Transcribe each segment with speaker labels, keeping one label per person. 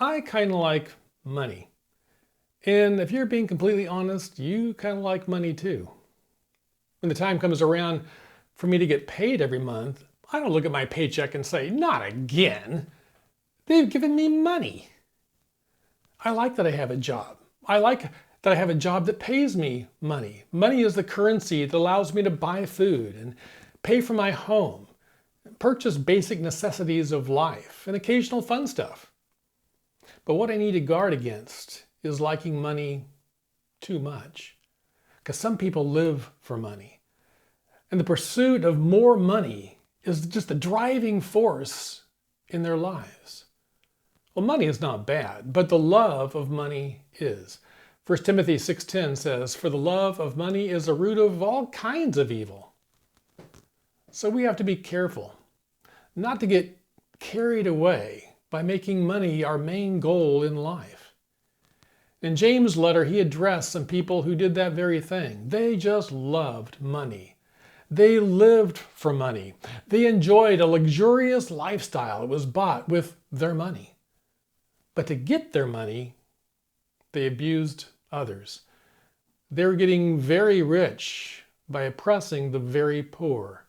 Speaker 1: I kind of like money. And if you're being completely honest, you kind of like money too. When the time comes around for me to get paid every month, I don't look at my paycheck and say, not again. They've given me money. I like that I have a job. I like that I have a job that pays me money. Money is the currency that allows me to buy food and pay for my home, purchase basic necessities of life, and occasional fun stuff. But what I need to guard against is liking money too much. Because some people live for money. And the pursuit of more money is just the driving force in their lives. Well, money is not bad, but the love of money is. 1 Timothy 6:10 says, "For the love of money is the root of all kinds of evil." So we have to be careful not to get carried away by making money our main goal in life. In James' letter, he addressed some people who did that very thing. They just loved money. They lived for money. They enjoyed a luxurious lifestyle that was bought with their money. But to get their money, they abused others. They were getting very rich by oppressing the very poor.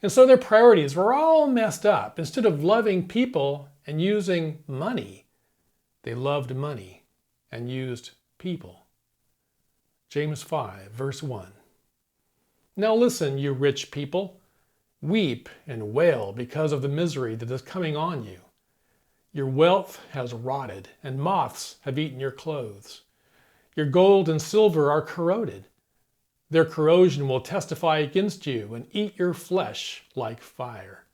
Speaker 1: And so their priorities were all messed up. Instead of loving people and using money, they loved money and used people. James 5, verse 1. "Now listen, you rich people, weep and wail because of the misery that is coming on you. Your wealth has rotted, and moths have eaten your clothes. Your gold and silver are corroded. Their corrosion will testify against you and eat your flesh like fire.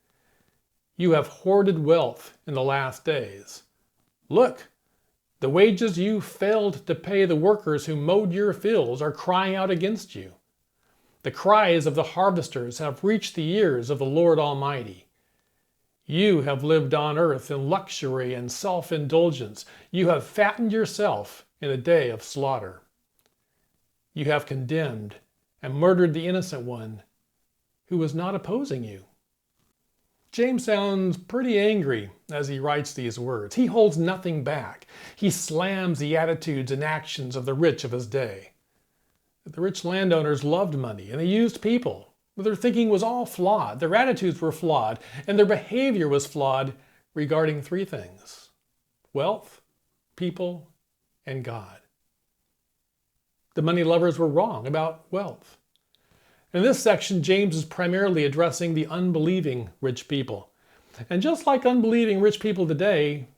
Speaker 1: You have hoarded wealth in the last days. Look, the wages you failed to pay the workers who mowed your fields are crying out against you. The cries of the harvesters have reached the ears of the Lord Almighty. You have lived on earth in luxury and self-indulgence. You have fattened yourself in a day of slaughter. You have condemned and murdered the innocent one who was not opposing you." James sounds pretty angry as he writes these words. He holds nothing back. He slams the attitudes and actions of the rich of his day. The rich landowners loved money and they used people. Their thinking was all flawed. Their attitudes were flawed, and their behavior was flawed regarding three things: wealth, people, and God. The money lovers were wrong about wealth. In this section, James is primarily addressing the unbelieving rich people. And just like unbelieving rich people today,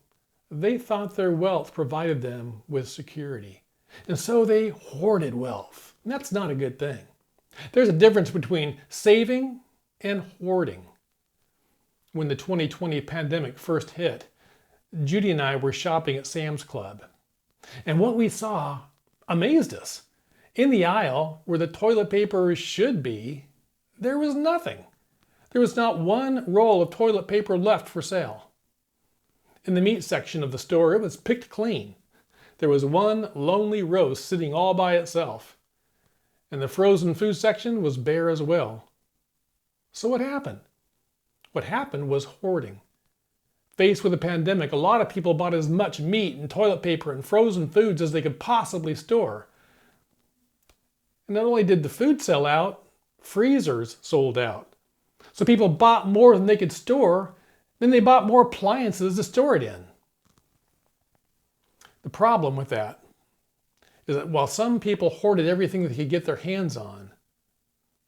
Speaker 1: they thought their wealth provided them with security. And so they hoarded wealth. And that's not a good thing. There's a difference between saving and hoarding. When the 2020 pandemic first hit, Judy and I were shopping at Sam's Club. And what we saw amazed us. In the aisle where the toilet paper should be, there was nothing. There was not one roll of toilet paper left for sale. In the meat section of the store, it was picked clean. There was one lonely roast sitting all by itself. And the frozen food section was bare as well. So what happened? What happened was hoarding. Faced with a pandemic, a lot of people bought as much meat and toilet paper and frozen foods as they could possibly store. And not only did the food sell out, freezers sold out. So people bought more than they could store, then they bought more appliances to store it in. The problem with that is that while some people hoarded everything they could get their hands on,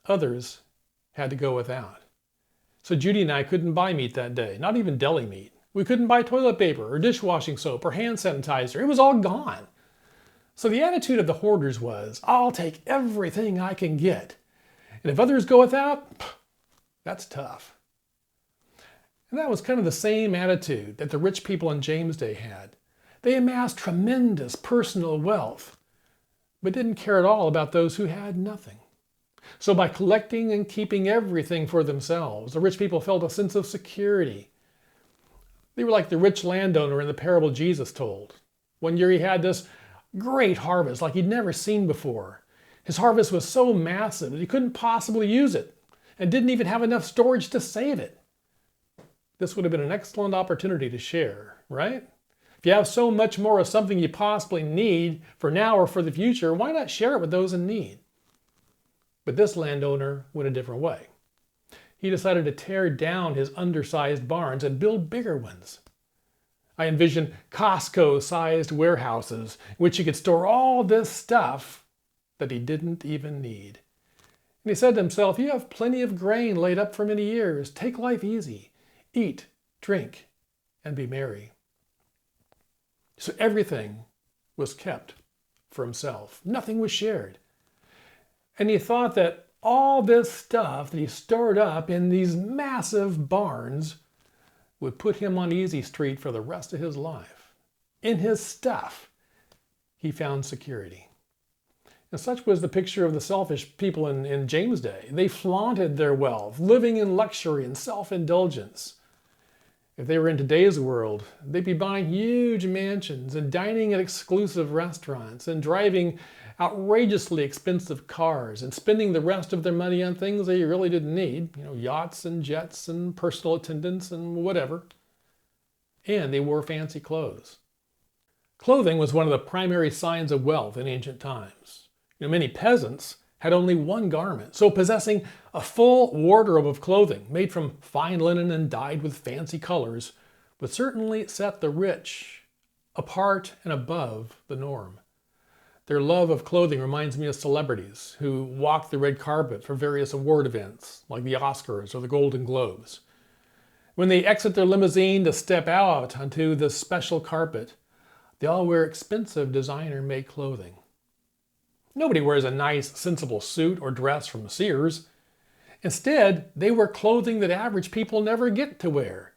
Speaker 1: others had to go without. So Judy and I couldn't buy meat that day, not even deli meat. We couldn't buy toilet paper or dishwashing soap or hand sanitizer. It was all gone. So the attitude of the hoarders was, I'll take everything I can get. And if others go without, that's tough. And that was kind of the same attitude that the rich people in James' day had. They amassed tremendous personal wealth, but didn't care at all about those who had nothing. So by collecting and keeping everything for themselves, the rich people felt a sense of security. They were like the rich landowner in the parable Jesus told. One year he had this great harvest like he'd never seen before. His harvest was so massive that he couldn't possibly use it and didn't even have enough storage to save it. This would have been an excellent opportunity to share, right? If you have so much more of something you possibly need for now or for the future, why not share it with those in need? But this landowner went a different way. He decided to tear down his undersized barns and build bigger ones. I envision Costco-sized warehouses in which he could store all this stuff that he didn't even need. And he said to himself, "You have plenty of grain laid up for many years. Take life easy. Eat, drink, and be merry." So everything was kept for himself. Nothing was shared. And he thought that all this stuff that he stored up in these massive barns would put him on easy street for the rest of his life. In his stuff, he found security. And such was the picture of the selfish people in James' day. They flaunted their wealth, living in luxury and self-indulgence. If they were in today's world, they'd be buying huge mansions and dining at exclusive restaurants and driving outrageously expensive cars and spending the rest of their money on things they really didn't need, yachts and jets and personal attendants and whatever. And they wore fancy clothes. Clothing was one of the primary signs of wealth in ancient times. Many peasants had only one garment, so possessing a full wardrobe of clothing made from fine linen and dyed with fancy colors would certainly set the rich apart and above the norm. Their love of clothing reminds me of celebrities who walk the red carpet for various award events, like the Oscars or the Golden Globes. When they exit their limousine to step out onto the special carpet, they all wear expensive designer-made clothing. Nobody wears a nice, sensible suit or dress from Sears. Instead, they wear clothing that average people never get to wear.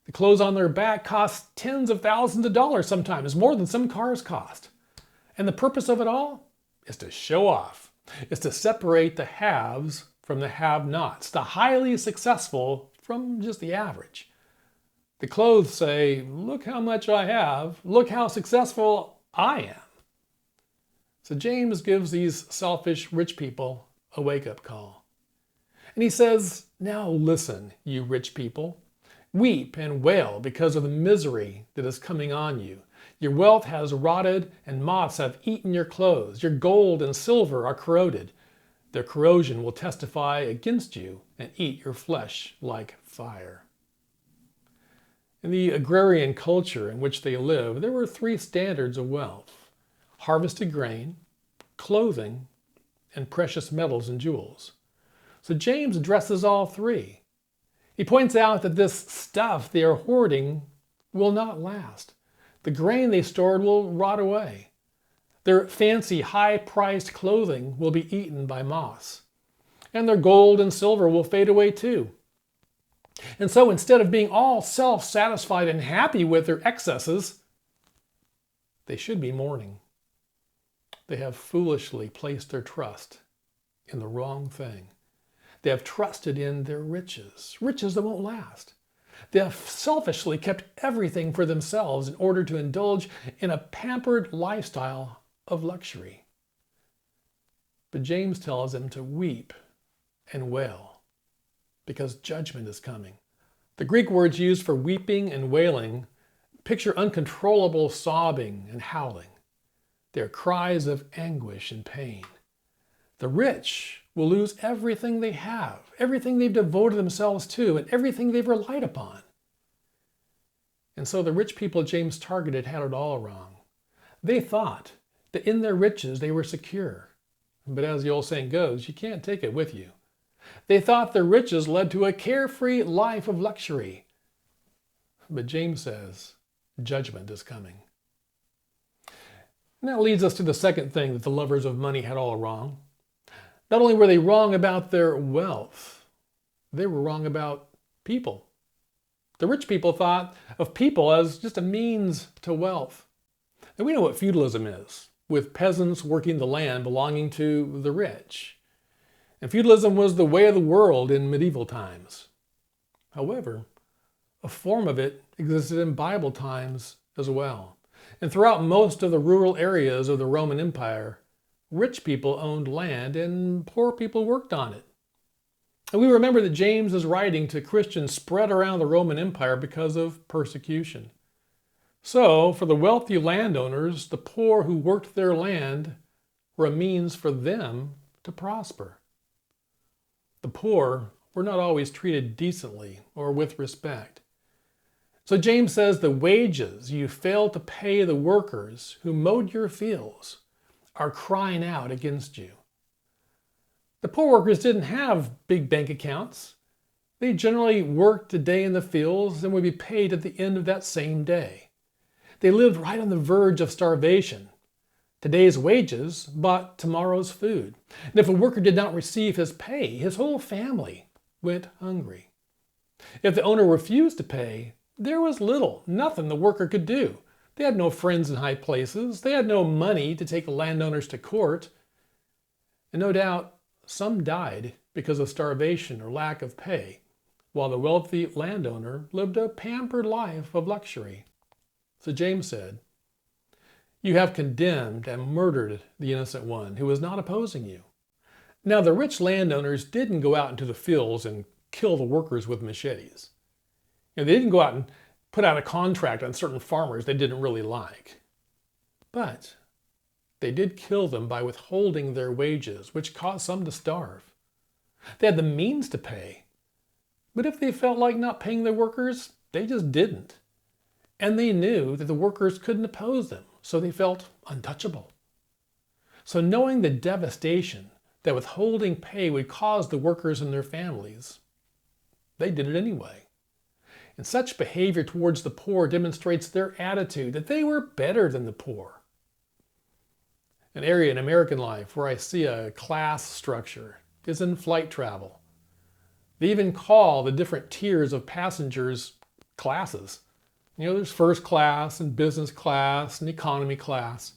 Speaker 1: The clothes on their back cost tens of thousands of dollars sometimes, more than some cars cost. And the purpose of it all is to show off. It's to separate the haves from the have-nots, the highly successful from just the average. The clothes say, "Look how much I have. Look how successful I am." So James gives these selfish rich people a wake-up call. And he says, "Now listen, you rich people. Weep and wail because of the misery that is coming on you. Your wealth has rotted and moths have eaten your clothes. Your gold and silver are corroded. Their corrosion will testify against you and eat your flesh like fire." In the agrarian culture in which they lived, there were three standards of wealth: harvested grain, clothing, and precious metals and jewels. So James addresses all three. He points out that this stuff they are hoarding will not last. The grain they stored will rot away. Their fancy, high-priced clothing will be eaten by moths. And their gold and silver will fade away too. And so instead of being all self-satisfied and happy with their excesses, they should be mourning. They have foolishly placed their trust in the wrong thing. They have trusted in their riches, riches that won't last. They have selfishly kept everything for themselves in order to indulge in a pampered lifestyle of luxury. But James tells them to weep and wail because judgment is coming. The Greek words used for weeping and wailing picture uncontrollable sobbing and howling. They are cries of anguish and pain. The rich will lose everything they have, everything they've devoted themselves to, and everything they've relied upon. And so the rich people James targeted had it all wrong. They thought that in their riches they were secure. But as the old saying goes, you can't take it with you. They thought their riches led to a carefree life of luxury. But James says, judgment is coming. And that leads us to the second thing that the lovers of money had all wrong. Not only were they wrong about their wealth, they were wrong about people. The rich people thought of people as just a means to wealth. And we know what feudalism is, with peasants working the land belonging to the rich. And feudalism was the way of the world in medieval times. However, a form of it existed in Bible times as well. And throughout most of the rural areas of the Roman Empire, rich people owned land and poor people worked on it. And we remember that James is writing to Christians spread around the Roman Empire because of persecution. So, for the wealthy landowners, the poor who worked their land were a means for them to prosper. The poor were not always treated decently or with respect. So James says the wages you fail to pay the workers who mowed your fields are crying out against you. The poor workers didn't have big bank accounts. They generally worked a day in the fields and would be paid at the end of that same day. They lived right on the verge of starvation. Today's wages bought tomorrow's food. And if a worker did not receive his pay, his whole family went hungry. If the owner refused to pay, there was nothing the worker could do. They had no friends in high places. They had no money to take the landowners to court. And no doubt, some died because of starvation or lack of pay, while the wealthy landowner lived a pampered life of luxury. So James said, "You have condemned and murdered the innocent one who was not opposing you." Now the rich landowners didn't go out into the fields and kill the workers with machetes. They didn't go out and put out a contract on certain farmers they didn't really like. But they did kill them by withholding their wages, which caused some to starve. They had the means to pay, but if they felt like not paying their workers, they just didn't. And they knew that the workers couldn't oppose them, so they felt untouchable. So knowing the devastation that withholding pay would cause the workers and their families, they did it anyway. And such behavior towards the poor demonstrates their attitude that they were better than the poor. An area in American life where I see a class structure is in flight travel. They even call the different tiers of passengers classes. There's first class and business class and economy class.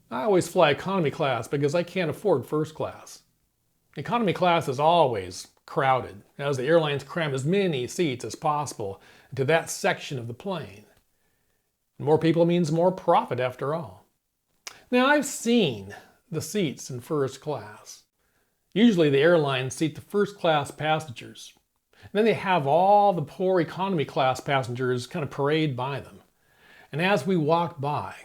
Speaker 1: I always fly economy class because I can't afford first class. Economy class is always crowded as the airlines cram as many seats as possible into that section of the plane. More people means more profit after all. Now I've seen the seats in first class. Usually the airlines seat the first class passengers. And then they have all the poor economy class passengers kind of parade by them. And as we walk by,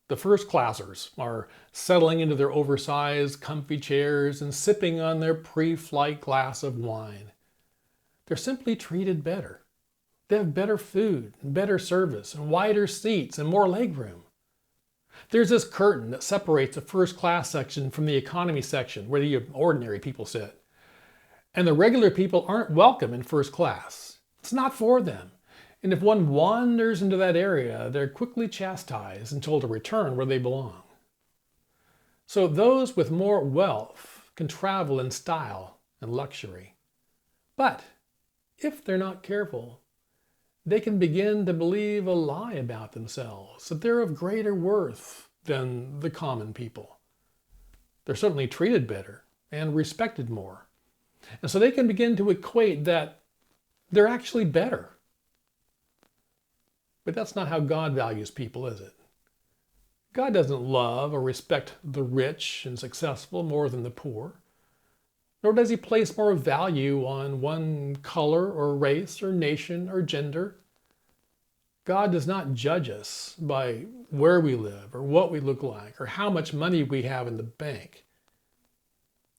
Speaker 1: the first classers are settling into their oversized, comfy chairs and sipping on their pre-flight glass of wine. They're simply treated better. They have better food, and better service, and wider seats, and more legroom. There's this curtain that separates the first class section from the economy section, where the ordinary people sit. And the regular people aren't welcome in first class. It's not for them. And if one wanders into that area, they're quickly chastised and told to return where they belong. So those with more wealth can travel in style and luxury. But if they're not careful, they can begin to believe a lie about themselves, that they're of greater worth than the common people. They're certainly treated better and respected more. And so they can begin to equate that they're actually better. But that's not how God values people, is it? God doesn't love or respect the rich and successful more than the poor. Nor does he place more value on one color or race or nation or gender. God does not judge us by where we live or what we look like or how much money we have in the bank.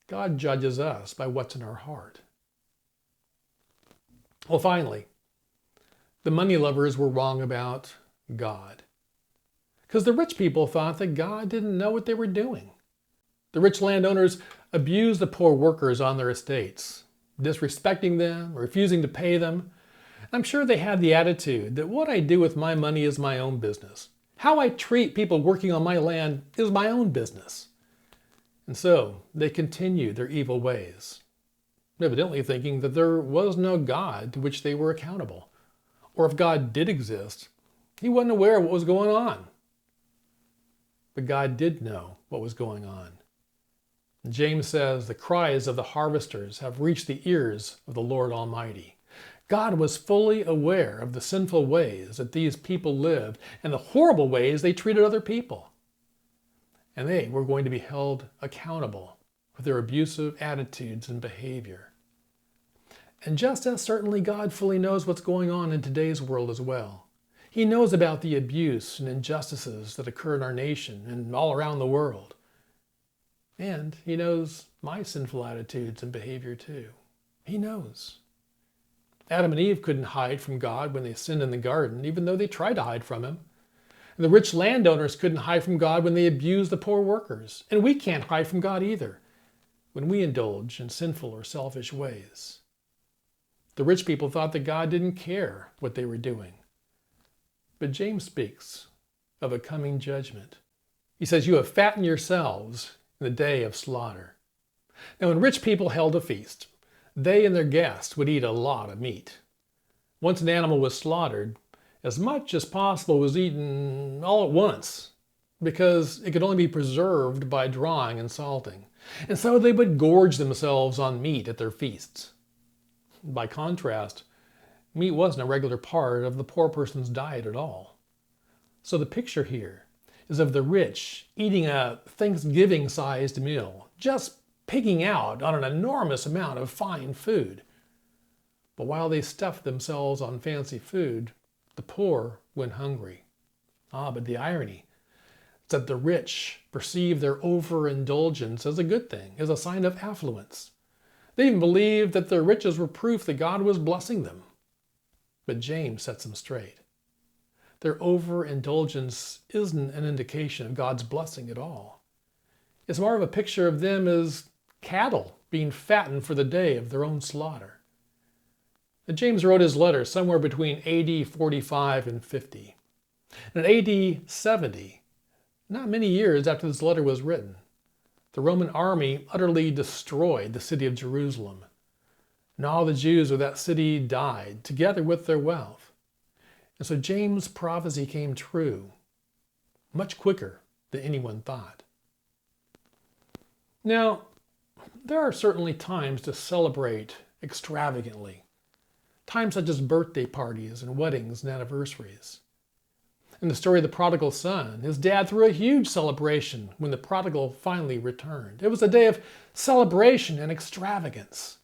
Speaker 1: God judges us by what's in our heart. Well, finally, the money lovers were wrong about God. Because the rich people thought that God didn't know what they were doing. The rich landowners abused the poor workers on their estates, disrespecting them, refusing to pay them. I'm sure they had the attitude that what I do with my money is my own business. How I treat people working on my land is my own business. And so they continued their evil ways, evidently thinking that there was no God to which they were accountable. Or if God did exist, he wasn't aware of what was going on. But God did know what was going on. James says the cries of the harvesters have reached the ears of the Lord Almighty. God was fully aware of the sinful ways that these people lived and the horrible ways they treated other people. And they were going to be held accountable for their abusive attitudes and behavior. And just as certainly God fully knows what's going on in today's world as well. He knows about the abuse and injustices that occur in our nation and all around the world. And he knows my sinful attitudes and behavior too. He knows. Adam and Eve couldn't hide from God when they sinned in the garden, even though they tried to hide from him. And the rich landowners couldn't hide from God when they abused the poor workers. And we can't hide from God either when we indulge in sinful or selfish ways. The rich people thought that God didn't care what they were doing. But James speaks of a coming judgment. He says, "You have fattened yourselves in the day of slaughter." Now, when rich people held a feast, they and their guests would eat a lot of meat. Once an animal was slaughtered, as much as possible was eaten all at once, because it could only be preserved by drying and salting. And so they would gorge themselves on meat at their feasts. By contrast, meat wasn't a regular part of the poor person's diet at all. So the picture here is of the rich eating a Thanksgiving-sized meal, just pigging out on an enormous amount of fine food. But while they stuffed themselves on fancy food, the poor went hungry. But the irony is that the rich perceive their overindulgence as a good thing, as a sign of affluence. They even believed that their riches were proof that God was blessing them. But James sets them straight. Their overindulgence isn't an indication of God's blessing at all. It's more of a picture of them as cattle being fattened for the day of their own slaughter. And James wrote his letter somewhere between AD 45 and 50. And in AD 70, not many years after this letter was written, the Roman army utterly destroyed the city of Jerusalem. And all the Jews of that city died, together with their wealth. And so James' prophecy came true much quicker than anyone thought. Now, there are certainly times to celebrate extravagantly. Times such as birthday parties and weddings and anniversaries. In the story of the prodigal son, his dad threw a huge celebration when the prodigal finally returned. It was a day of celebration and extravagance.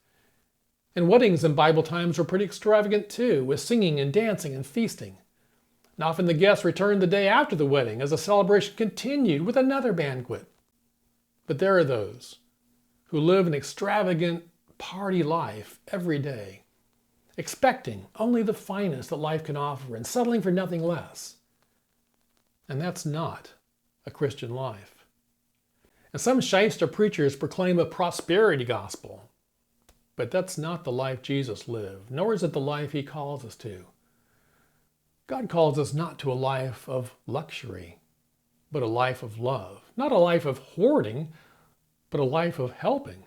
Speaker 1: And weddings in Bible times were pretty extravagant too, with singing and dancing and feasting. And often the guests returned the day after the wedding as the celebration continued with another banquet. But there are those who live an extravagant party life every day, expecting only the finest that life can offer and settling for nothing less. And that's not a Christian life. And some shyster preachers proclaim a prosperity gospel, but that's not the life Jesus lived, nor is it the life he calls us to. God calls us not to a life of luxury, but a life of love. Not a life of hoarding, but a life of helping.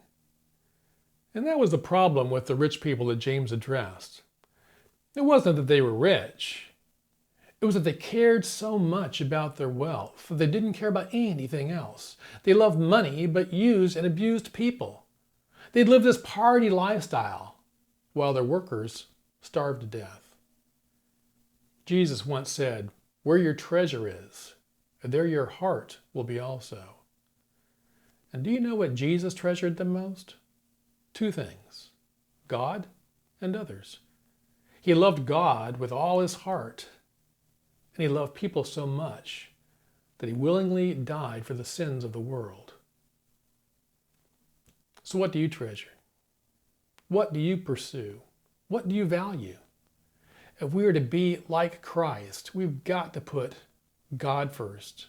Speaker 1: And that was the problem with the rich people that James addressed. It wasn't that they were rich. It was that they cared so much about their wealth that they didn't care about anything else. They loved money, but used and abused people. They'd lived this party lifestyle while their workers starved to death. Jesus once said, "Where your treasure is, there your heart will be also." And do you know what Jesus treasured the most? Two things: God and others. He loved God with all his heart, and he loved people so much that he willingly died for the sins of the world. So what do you treasure? What do you pursue? What do you value? If we are to be like Christ, we've got to put God first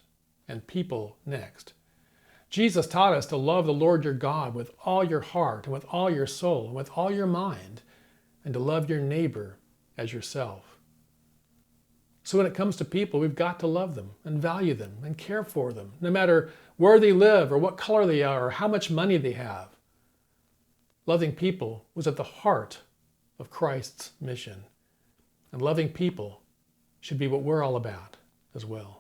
Speaker 1: and people next. Jesus taught us to love the Lord your God with all your heart and with all your soul and with all your mind, and to love your neighbor as yourself. So when it comes to people, we've got to love them and value them and care for them, no matter where they live or what color they are or how much money they have. Loving people was at the heart of Christ's mission, and loving people should be what we're all about as well.